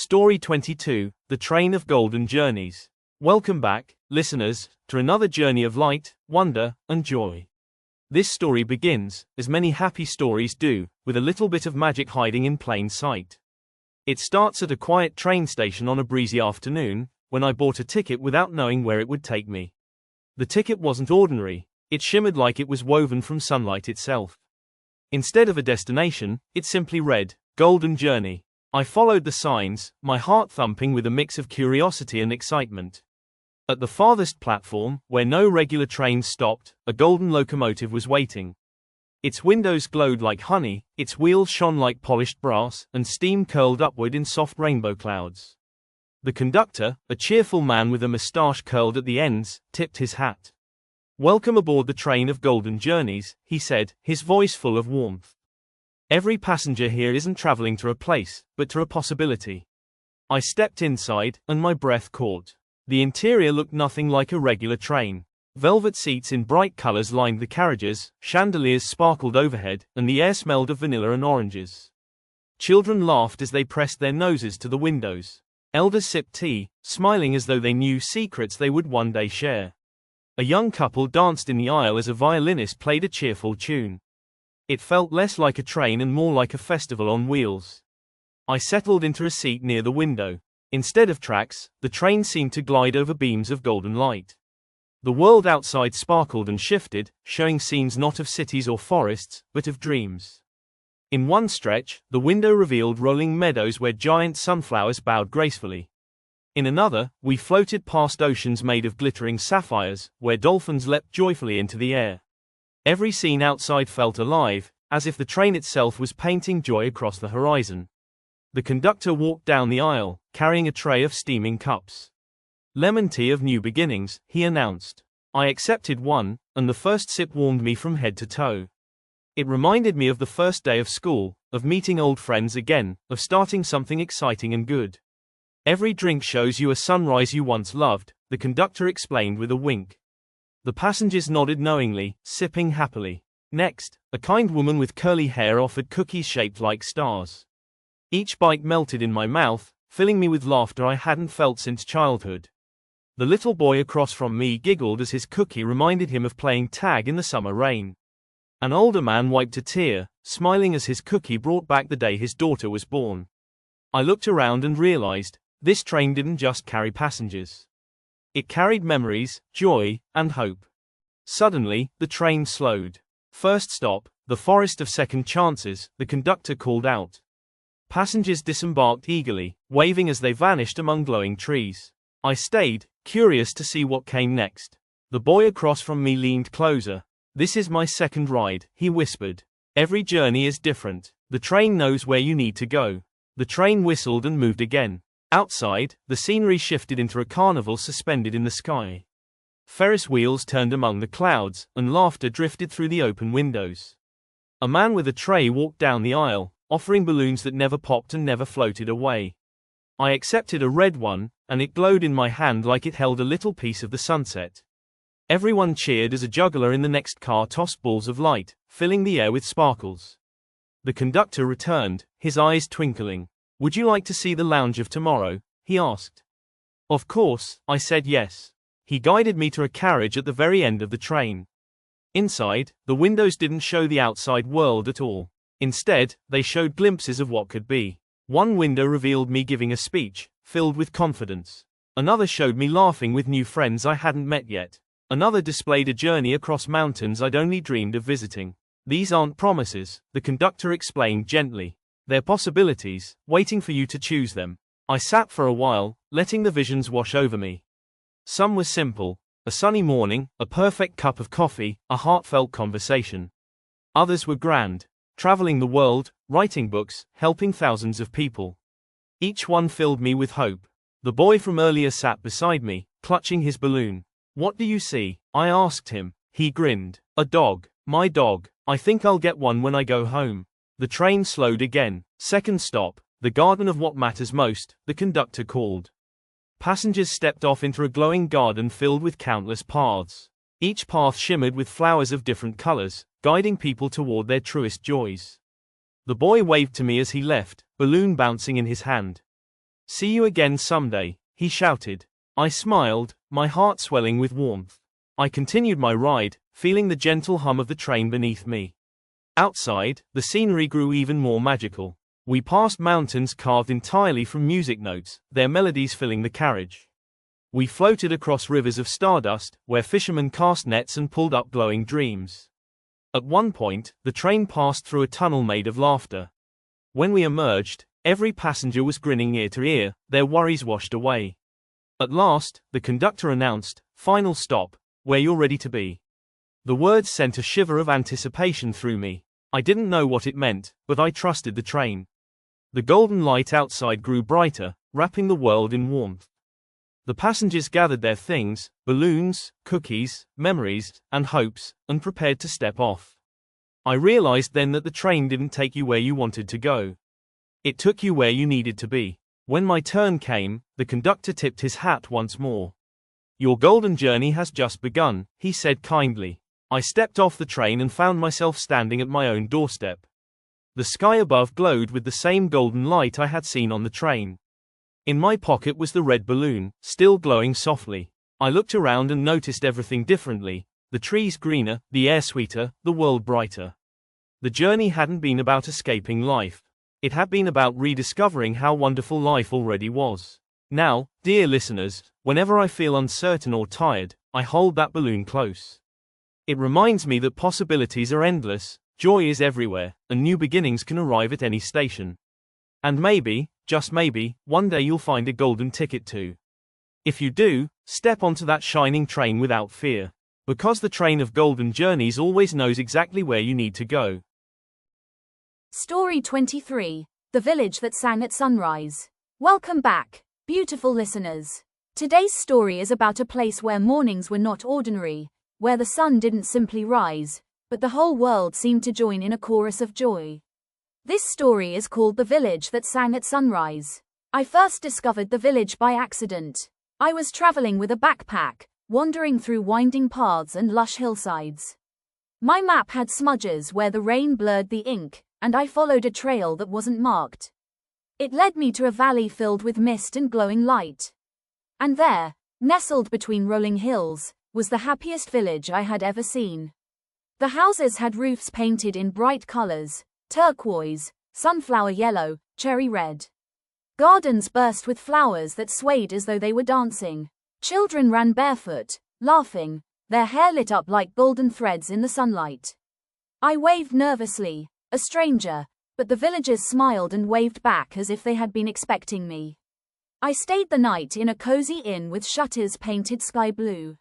Story 22, The Train of Golden Journeys. Welcome back, listeners, to another journey of light, wonder, and joy. This story begins, as many happy stories do, with a little bit of magic hiding in plain sight. It starts at a quiet train station on a breezy afternoon, when I bought a ticket without knowing where it would take me. The ticket wasn't ordinary, it shimmered like it was woven from sunlight itself. Instead of a destination, it simply read, Golden Journey. I followed the signs, my heart thumping with a mix of curiosity and excitement. At the farthest platform, where no regular trains stopped, a golden locomotive was waiting. Its windows glowed like honey, its wheels shone like polished brass, and steam curled upward in soft rainbow clouds. The conductor, a cheerful man with a moustache curled at the ends, tipped his hat. "Welcome aboard the train of golden journeys," he said, his voice full of warmth. "Every passenger here isn't traveling to a place, but to a possibility." I stepped inside, and my breath caught. The interior looked nothing like a regular train. Velvet seats in bright colors lined the carriages, chandeliers sparkled overhead, and the air smelled of vanilla and oranges. Children laughed as they pressed their noses to the windows. Elders sipped tea, smiling as though they knew secrets they would one day share. A young couple danced in the aisle as a violinist played a cheerful tune. It felt less like a train and more like a festival on wheels. I settled into a seat near the window. Instead of tracks, the train seemed to glide over beams of golden light. The world outside sparkled and shifted, showing scenes not of cities or forests, but of dreams. In one stretch, the window revealed rolling meadows where giant sunflowers bowed gracefully. In another, we floated past oceans made of glittering sapphires, where dolphins leapt joyfully into the air. Every scene outside felt alive, as if the train itself was painting joy across the horizon. The conductor walked down the aisle, carrying a tray of steaming cups. "Lemon tea of new beginnings," he announced. I accepted one, and the first sip warmed me from head to toe. It reminded me of the first day of school, of meeting old friends again, of starting something exciting and good. "Every drink shows you a sunrise you once loved," the conductor explained with a wink. The passengers nodded knowingly, sipping happily. Next, a kind woman with curly hair offered cookies shaped like stars. Each bite melted in my mouth, filling me with laughter I hadn't felt since childhood. The little boy across from me giggled as his cookie reminded him of playing tag in the summer rain. An older man wiped a tear, smiling as his cookie brought back the day his daughter was born. I looked around and realized, this train didn't just carry passengers. It carried memories, joy, and hope. Suddenly, the train slowed. "First stop, the Forest of Second Chances," the conductor called out. Passengers disembarked eagerly, waving as they vanished among glowing trees. I stayed, curious to see what came next. The boy across from me leaned closer. "This is my second ride," he whispered. "Every journey is different. The train knows where you need to go." The train whistled and moved again. Outside, the scenery shifted into a carnival suspended in the sky. Ferris wheels turned among the clouds, and laughter drifted through the open windows. A man with a tray walked down the aisle, offering balloons that never popped and never floated away. I accepted a red one, and it glowed in my hand like it held a little piece of the sunset. Everyone cheered as a juggler in the next car tossed balls of light, filling the air with sparkles. The conductor returned, his eyes twinkling. "Would you like to see the lounge of tomorrow?" he asked. Of course, I said yes. He guided me to a carriage at the very end of the train. Inside, the windows didn't show the outside world at all. Instead, they showed glimpses of what could be. One window revealed me giving a speech, filled with confidence. Another showed me laughing with new friends I hadn't met yet. Another displayed a journey across mountains I'd only dreamed of visiting. "These aren't promises," the conductor explained gently. "They're possibilities, waiting for you to choose them." I sat for a while, letting the visions wash over me. Some were simple: a sunny morning, a perfect cup of coffee, a heartfelt conversation. Others were grand: traveling the world, writing books, helping thousands of people. Each one filled me with hope. The boy from earlier sat beside me, clutching his balloon. "What do you see?" I asked him. He grinned. "A dog. My dog. I think I'll get one when I go home." The train slowed again. "Second stop, the garden of what matters most," the conductor called. Passengers stepped off into a glowing garden filled with countless paths. Each path shimmered with flowers of different colors, guiding people toward their truest joys. The boy waved to me as he left, balloon bouncing in his hand. See you again someday, he shouted. I smiled, my heart swelling with warmth. I continued my ride, feeling the gentle hum of the train beneath me. Outside, the scenery grew even more magical. We passed mountains carved entirely from music notes, their melodies filling the carriage. We floated across rivers of stardust, where fishermen cast nets and pulled up glowing dreams. At one point, the train passed through a tunnel made of laughter. When we emerged, every passenger was grinning ear to ear, their worries washed away. At last, the conductor announced, "Final stop, where you're ready to be." The words sent a shiver of anticipation through me. I didn't know what it meant, but I trusted the train. The golden light outside grew brighter, wrapping the world in warmth. The passengers gathered their things, balloons, cookies, memories, and hopes, and prepared to step off. I realized then that the train didn't take you where you wanted to go. It took you where you needed to be. When my turn came, the conductor tipped his hat once more. "Your golden journey has just begun," he said kindly. I stepped off the train and found myself standing at my own doorstep. The sky above glowed with the same golden light I had seen on the train. In my pocket was the red balloon, still glowing softly. I looked around and noticed everything differently, the trees greener, the air sweeter, the world brighter. The journey hadn't been about escaping life. It had been about rediscovering how wonderful life already was. Now, dear listeners, whenever I feel uncertain or tired, I hold that balloon close. It reminds me that possibilities are endless, joy is everywhere, and new beginnings can arrive at any station. And maybe, just maybe, one day you'll find a golden ticket too. If you do, step onto that shining train without fear. Because the train of golden journeys always knows exactly where you need to go. Story 23. The Village That Sang at Sunrise. Welcome back, beautiful listeners. Today's story is about a place where mornings were not ordinary, where the sun didn't simply rise, but the whole world seemed to join in a chorus of joy. This story is called The Village That Sang at Sunrise. I first discovered the village by accident. I was traveling with a backpack, wandering through winding paths and lush hillsides. My map had smudges where the rain blurred the ink, and I followed a trail that wasn't marked. It led me to a valley filled with mist and glowing light. And there, nestled between rolling hills, was the happiest village I had ever seen. The houses had roofs painted in bright colors, turquoise, sunflower yellow, cherry red. Gardens burst with flowers that swayed as though they were dancing. Children ran barefoot, laughing, their hair lit up like golden threads in the sunlight. I waved nervously, a stranger, but the villagers smiled and waved back as if they had been expecting me. I stayed the night in a cozy inn with shutters painted sky blue.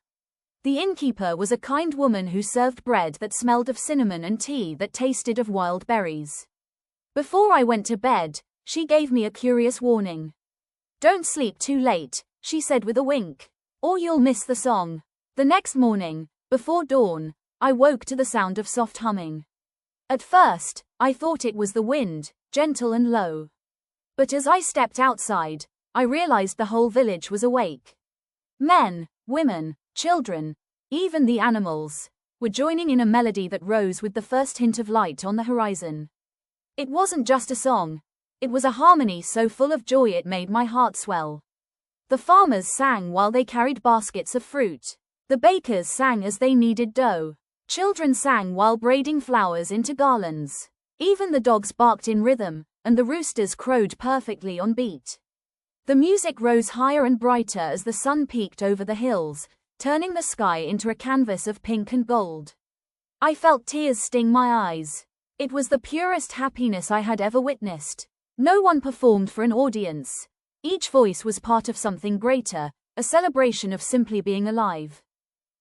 The innkeeper was a kind woman who served bread that smelled of cinnamon and tea that tasted of wild berries. Before I went to bed, she gave me a curious warning. "Don't sleep too late," she said with a wink, "or you'll miss the song." The next morning, before dawn, I woke to the sound of soft humming. At first, I thought it was the wind, gentle and low. But as I stepped outside, I realized the whole village was awake. Men, women, children, even the animals, were joining in a melody that rose with the first hint of light on the horizon. It wasn't just a song. It was a harmony so full of joy it made my heart swell. The farmers sang while they carried baskets of fruit. The bakers sang as they kneaded dough. Children sang while braiding flowers into garlands. Even the dogs barked in rhythm, and the roosters crowed perfectly on beat. The music rose higher and brighter as the sun peeked over the hills, turning the sky into a canvas of pink and gold. I felt tears sting my eyes. It was the purest happiness I had ever witnessed. No one performed for an audience. Each voice was part of something greater, a celebration of simply being alive.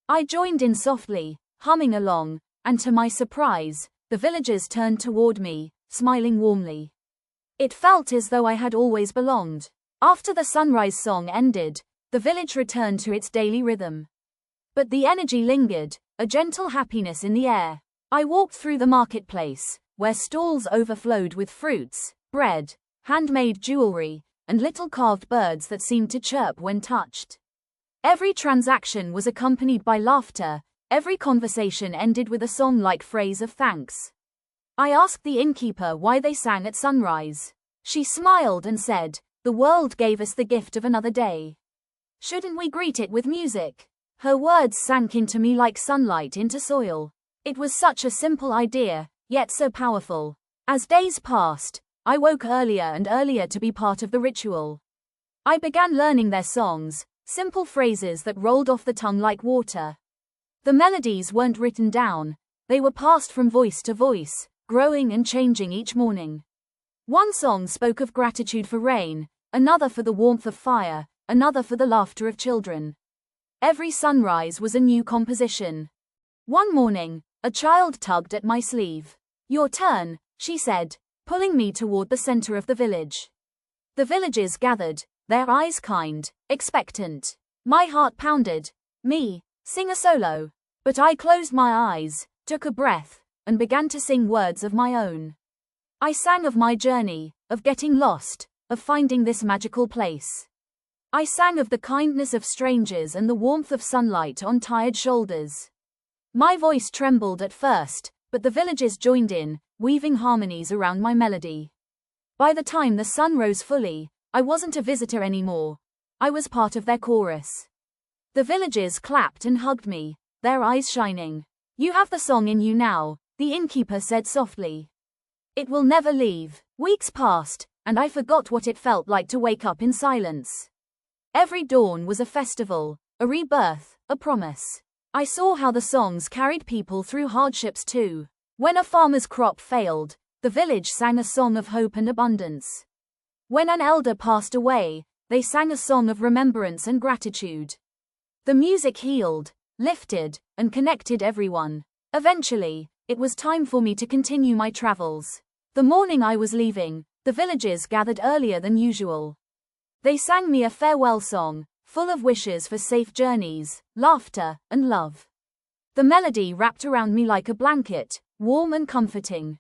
I joined in softly, humming along, and to my surprise, the villagers turned toward me, smiling warmly. It felt as though I had always belonged. After the sunrise song ended, the village returned to its daily rhythm. But the energy lingered, a gentle happiness in the air. I walked through the marketplace, where stalls overflowed with fruits, bread, handmade jewelry, and little carved birds that seemed to chirp when touched. Every transaction was accompanied by laughter, every conversation ended with a song-like phrase of thanks. I asked the innkeeper why they sang at sunrise. She smiled and said, The world gave us the gift of another day. Shouldn't we greet it with music? Her words sank into me like sunlight into soil. It was such a simple idea, yet so powerful. As days passed, I woke earlier and earlier to be part of the ritual. I began learning their songs, simple phrases that rolled off the tongue like water. The melodies weren't written down, they were passed from voice to voice, growing and changing each morning. One song spoke of gratitude for rain, another for the warmth of fire, another for the laughter of children. Every sunrise was a new composition. One morning, a child tugged at my sleeve. "Your turn," she said, pulling me toward the center of the village. The villagers gathered, their eyes kind, expectant. My heart pounded. Me, sing a solo. But I closed my eyes, took a breath, and began to sing words of my own. I sang of my journey, of getting lost, of finding this magical place. I sang of the kindness of strangers and the warmth of sunlight on tired shoulders. My voice trembled at first, but the villagers joined in, weaving harmonies around my melody. By the time the sun rose fully, I wasn't a visitor anymore. I was part of their chorus. The villagers clapped and hugged me, their eyes shining. "You have the song in you now," the innkeeper said softly. "It will never leave." Weeks passed, and I forgot what it felt like to wake up in silence. Every dawn was a festival, a rebirth, a promise. I saw how the songs carried people through hardships too. When a farmer's crop failed, the village sang a song of hope and abundance. When an elder passed away, they sang a song of remembrance and gratitude. The music healed, lifted, and connected everyone. Eventually, it was time for me to continue my travels. The morning I was leaving, the villagers gathered earlier than usual. They sang me a farewell song, full of wishes for safe journeys, laughter, and love. The melody wrapped around me like a blanket, warm and comforting.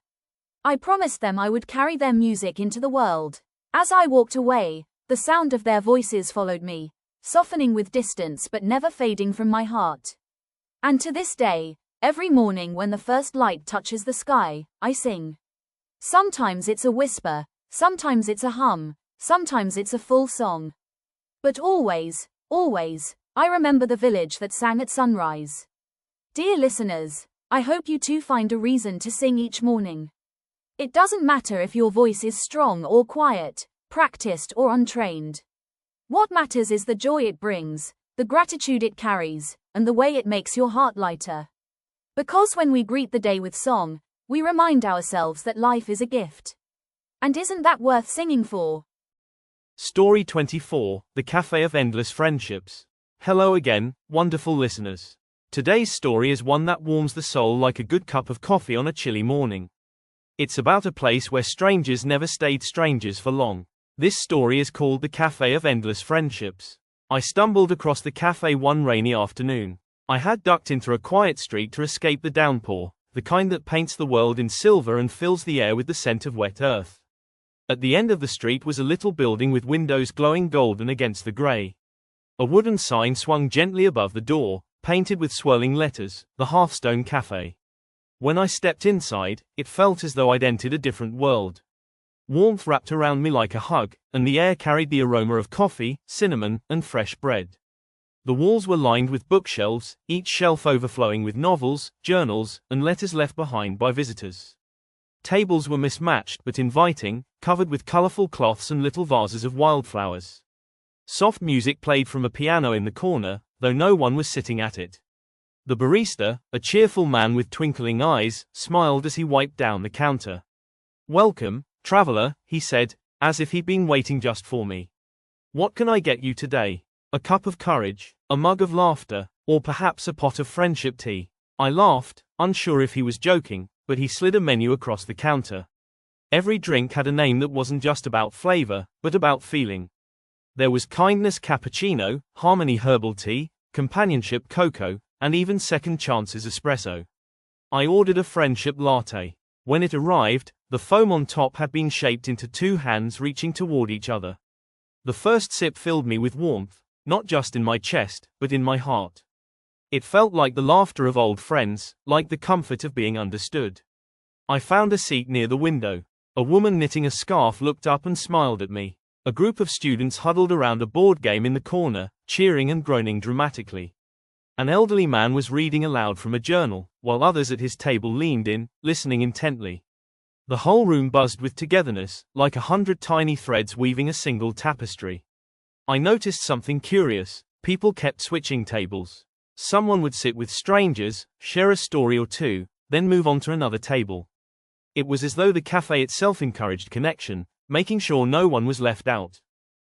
I promised them I would carry their music into the world. As I walked away, the sound of their voices followed me, softening with distance but never fading from my heart. And to this day, every morning when the first light touches the sky, I sing. Sometimes it's a whisper, sometimes it's a hum, sometimes it's a full song. But always, always, I remember the village that sang at sunrise. Dear listeners, I hope you too find a reason to sing each morning. It doesn't matter if your voice is strong or quiet, practiced or untrained. What matters is the joy it brings, the gratitude it carries, and the way it makes your heart lighter. Because when we greet the day with song, we remind ourselves that life is a gift. And isn't that worth singing for? Story 24, The Cafe of Endless Friendships. Hello again, wonderful listeners. Today's story is one that warms the soul like a good cup of coffee on a chilly morning. It's about a place where strangers never stayed strangers for long. This story is called The Cafe of Endless Friendships. I stumbled across the cafe one rainy afternoon. I had ducked into a quiet street to escape the downpour, the kind that paints the world in silver and fills the air with the scent of wet earth. At the end of the street was a little building with windows glowing golden against the grey. A wooden sign swung gently above the door, painted with swirling letters, "The Hearthstone Cafe." When I stepped inside, it felt as though I'd entered a different world. Warmth wrapped around me like a hug, and the air carried the aroma of coffee, cinnamon, and fresh bread. The walls were lined with bookshelves, each shelf overflowing with novels, journals, and letters left behind by visitors. Tables were mismatched but inviting, covered with colorful cloths and little vases of wildflowers. Soft music played from a piano in the corner, though no one was sitting at it. The barista, a cheerful man with twinkling eyes, smiled as he wiped down the counter. "Welcome, traveler," he said, as if he'd been waiting just for me. "What can I get you today? A cup of courage, a mug of laughter, or perhaps a pot of friendship tea?" I laughed, unsure if he was joking, but he slid a menu across the counter. Every drink had a name that wasn't just about flavor, but about feeling. There was kindness cappuccino, harmony herbal tea, companionship cocoa, and even second chances espresso. I ordered a friendship latte. When it arrived, the foam on top had been shaped into two hands reaching toward each other. The first sip filled me with warmth, not just in my chest, but in my heart. It felt like the laughter of old friends, like the comfort of being understood. I found a seat near the window. A woman knitting a scarf looked up and smiled at me. A group of students huddled around a board game in the corner, cheering and groaning dramatically. An elderly man was reading aloud from a journal, while others at his table leaned in, listening intently. The whole room buzzed with togetherness, like 100 tiny threads weaving a single tapestry. I noticed something curious. People kept switching tables. Someone would sit with strangers, share a story or two, then move on to another table. It was as though the cafe itself encouraged connection, making sure no one was left out.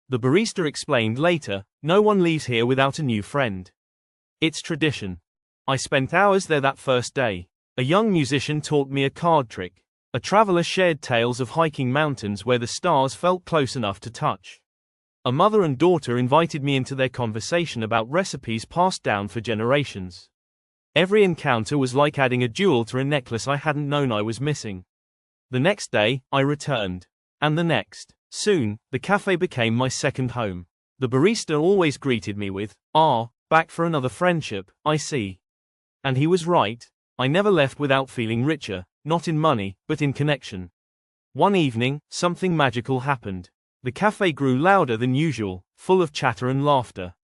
The barista explained later, "No one leaves here without a new friend. It's tradition." I spent hours there that first day. A young musician taught me a card trick. A traveler shared tales of hiking mountains where the stars felt close enough to touch. A mother and daughter invited me into their conversation about recipes passed down for generations. Every encounter was like adding a jewel to a necklace I hadn't known I was missing. The next day, I returned. And the next. Soon, the cafe became my second home. The barista always greeted me with, "Ah, back for another friendship, I see." And he was right. I never left without feeling richer, not in money, but in connection. One evening, something magical happened. The cafe grew louder than usual, full of chatter and laughter.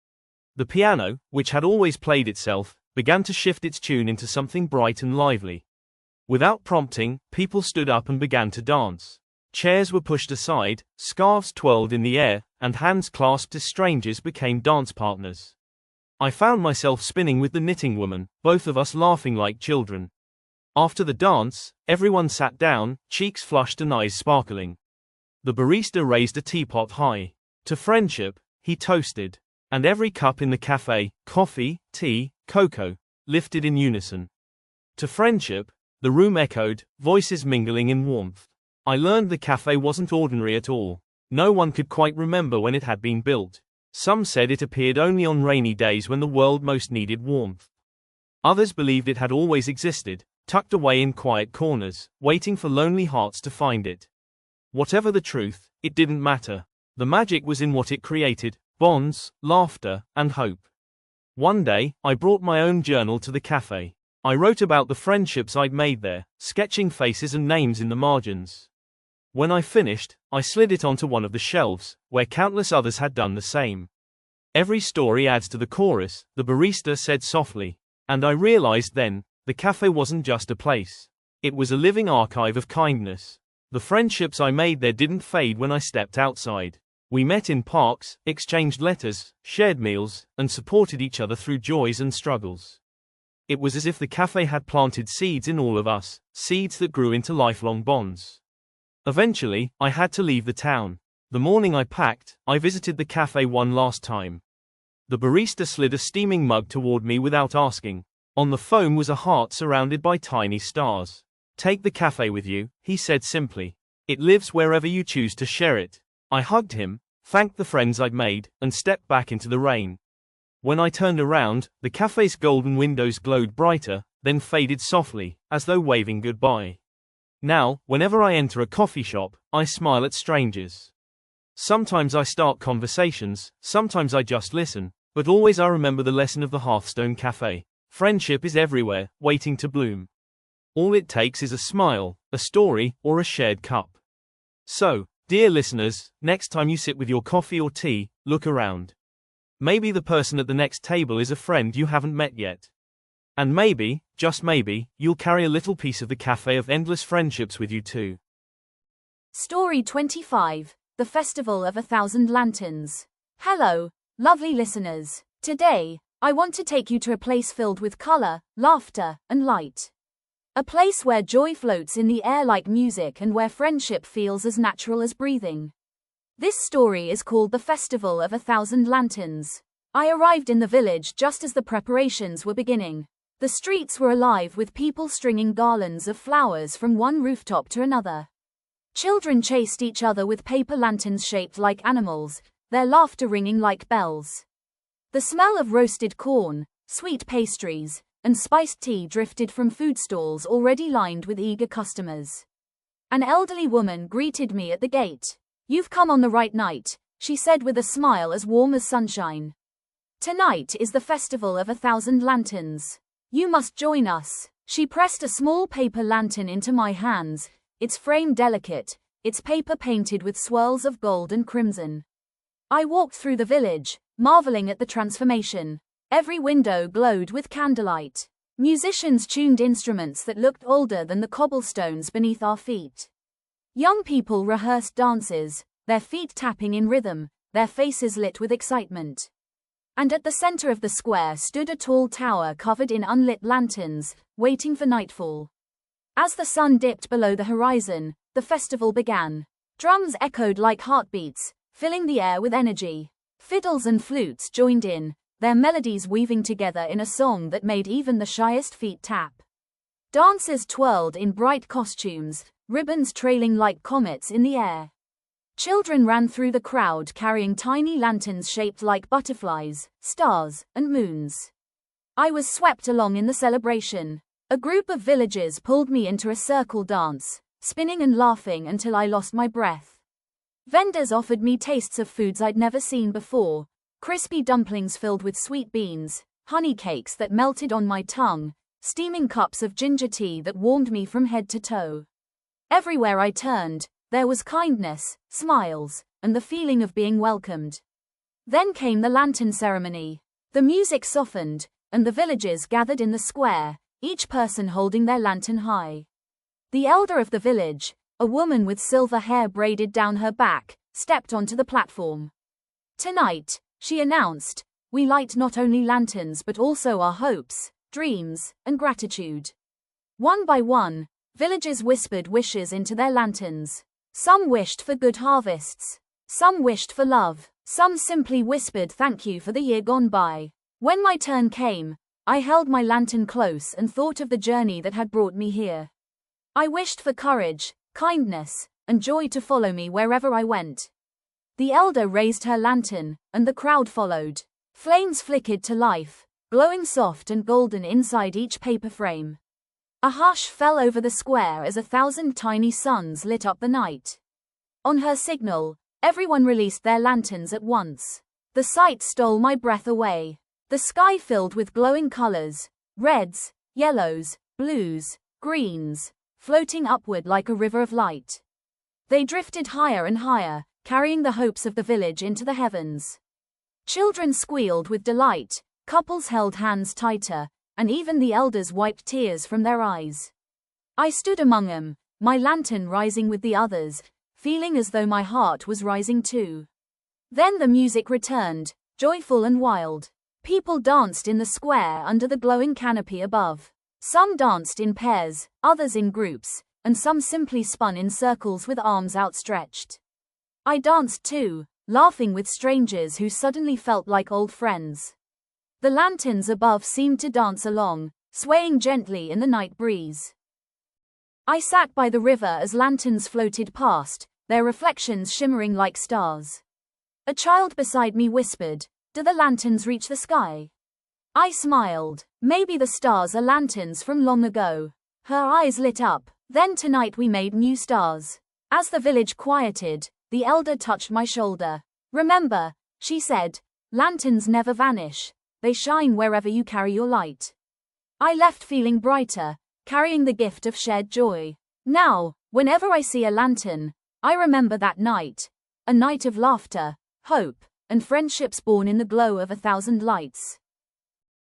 The piano, which had always played itself, began to shift its tune into something bright and lively. Without prompting, people stood up and began to dance. Chairs were pushed aside, scarves twirled in the air, and hands clasped as strangers became dance partners. I found myself spinning with the knitting woman, both of us laughing like children. After the dance, everyone sat down, cheeks flushed and eyes sparkling. The barista raised a teapot high. To friendship, he toasted. And every cup in the cafe, coffee, tea, cocoa, lifted in unison. To friendship, the room echoed, voices mingling in warmth. I learned the cafe wasn't ordinary at all. No one could quite remember when it had been built. Some said it appeared only on rainy days when the world most needed warmth. Others believed it had always existed, tucked away in quiet corners, waiting for lonely hearts to find it. Whatever the truth, it didn't matter. The magic was in what it created: bonds, laughter, and hope. One day, I brought my own journal to the cafe. I wrote about the friendships I'd made there, sketching faces and names in the margins. When I finished, I slid it onto one of the shelves, where countless others had done the same. "Every story adds to the chorus," the barista said softly. And I realized then, the cafe wasn't just a place. It was a living archive of kindness. The friendships I made there didn't fade when I stepped outside. We met in parks, exchanged letters, shared meals, and supported each other through joys and struggles. It was as if the cafe had planted seeds in all of us, seeds that grew into lifelong bonds. Eventually, I had to leave the town. The morning I packed, I visited the cafe one last time. The barista slid a steaming mug toward me without asking. On the foam was a heart surrounded by tiny stars. "Take the cafe with you," he said simply. "It lives wherever you choose to share it." I hugged him, thanked the friends I'd made, and stepped back into the rain. When I turned around, the cafe's golden windows glowed brighter, then faded softly, as though waving goodbye. Now, whenever I enter a coffee shop, I smile at strangers. Sometimes I start conversations, sometimes I just listen, but always I remember the lesson of the Hearthstone Cafe. Friendship is everywhere, waiting to bloom. All it takes is a smile, a story, or a shared cup. So, dear listeners, next time you sit with your coffee or tea, look around. Maybe the person at the next table is a friend you haven't met yet. And maybe, just maybe, you'll carry a little piece of the cafe of endless friendships with you too. Story 25. The Festival of 1,000 Lanterns. Hello, lovely listeners. Today, I want to take you to a place filled with color, laughter, and light. A place where joy floats in the air like music and where friendship feels as natural as breathing. This story is called The Festival of 1,000 Lanterns. I arrived in the village just as the preparations were beginning. The streets were alive with people stringing garlands of flowers from one rooftop to another. Children chased each other with paper lanterns shaped like animals, their laughter ringing like bells. The smell of roasted corn, sweet pastries, and spiced tea drifted from food stalls already lined with eager customers. An elderly woman greeted me at the gate. "You've come on the right night," she said with a smile as warm as sunshine. "Tonight is the Festival of 1,000 Lanterns. You must join us." She pressed a small paper lantern into my hands, its frame delicate, its paper painted with swirls of gold and crimson. I walked through the village, marveling at the transformation. Every window glowed with candlelight. Musicians tuned instruments that looked older than the cobblestones beneath our feet. Young people rehearsed dances, their feet tapping in rhythm, their faces lit with excitement. And at the center of the square stood a tall tower covered in unlit lanterns, waiting for nightfall. As the sun dipped below the horizon, the festival began. Drums echoed like heartbeats, filling the air with energy. Fiddles and flutes joined in, their melodies weaving together in a song that made even the shyest feet tap. Dancers twirled in bright costumes, ribbons trailing like comets in the air. Children ran through the crowd carrying tiny lanterns shaped like butterflies, stars, and moons. I was swept along in the celebration. A group of villagers pulled me into a circle dance, spinning and laughing until I lost my breath. Vendors offered me tastes of foods I'd never seen before, crispy dumplings filled with sweet beans, honey cakes that melted on my tongue, steaming cups of ginger tea that warmed me from head to toe. Everywhere I turned, there was kindness, smiles, and the feeling of being welcomed. Then came the lantern ceremony. The music softened, and the villagers gathered in the square, each person holding their lantern high. The elder of the village, a woman with silver hair braided down her back, stepped onto the platform. Tonight, she announced, we light not only lanterns but also our hopes, dreams, and gratitude. One by one, villagers whispered wishes into their lanterns. Some wished for good harvests. Some wished for love. Some simply whispered thank you for the year gone by. When my turn came, I held my lantern close and thought of the journey that had brought me here. I wished for courage, kindness, and joy to follow me wherever I went. The elder raised her lantern, and the crowd followed. Flames flickered to life, glowing soft and golden inside each paper frame. A hush fell over the square as 1,000 tiny suns lit up the night. On her signal, everyone released their lanterns at once. The sight stole my breath away. The sky filled with glowing colors, reds, yellows, blues, greens, floating upward like a river of light. They drifted higher and higher, carrying the hopes of the village into the heavens. Children squealed with delight, couples held hands tighter, and even the elders wiped tears from their eyes. I stood among them, my lantern rising with the others, feeling as though my heart was rising too. Then the music returned, joyful and wild. People danced in the square under the glowing canopy above. Some danced in pairs, others in groups, and some simply spun in circles with arms outstretched. I danced too, laughing with strangers who suddenly felt like old friends. The lanterns above seemed to dance along, swaying gently in the night breeze. I sat by the river as lanterns floated past, their reflections shimmering like stars. A child beside me whispered, "Do the lanterns reach the sky?" I smiled. Maybe the stars are lanterns from long ago. Her eyes lit up. Then tonight we made new stars. As the village quieted, the elder touched my shoulder. "Remember," she said, "lanterns never vanish. They shine wherever you carry your light." I left feeling brighter, carrying the gift of shared joy. Now, whenever I see a lantern, I remember that night. A night of laughter, hope, and friendships born in the glow of 1,000 lights.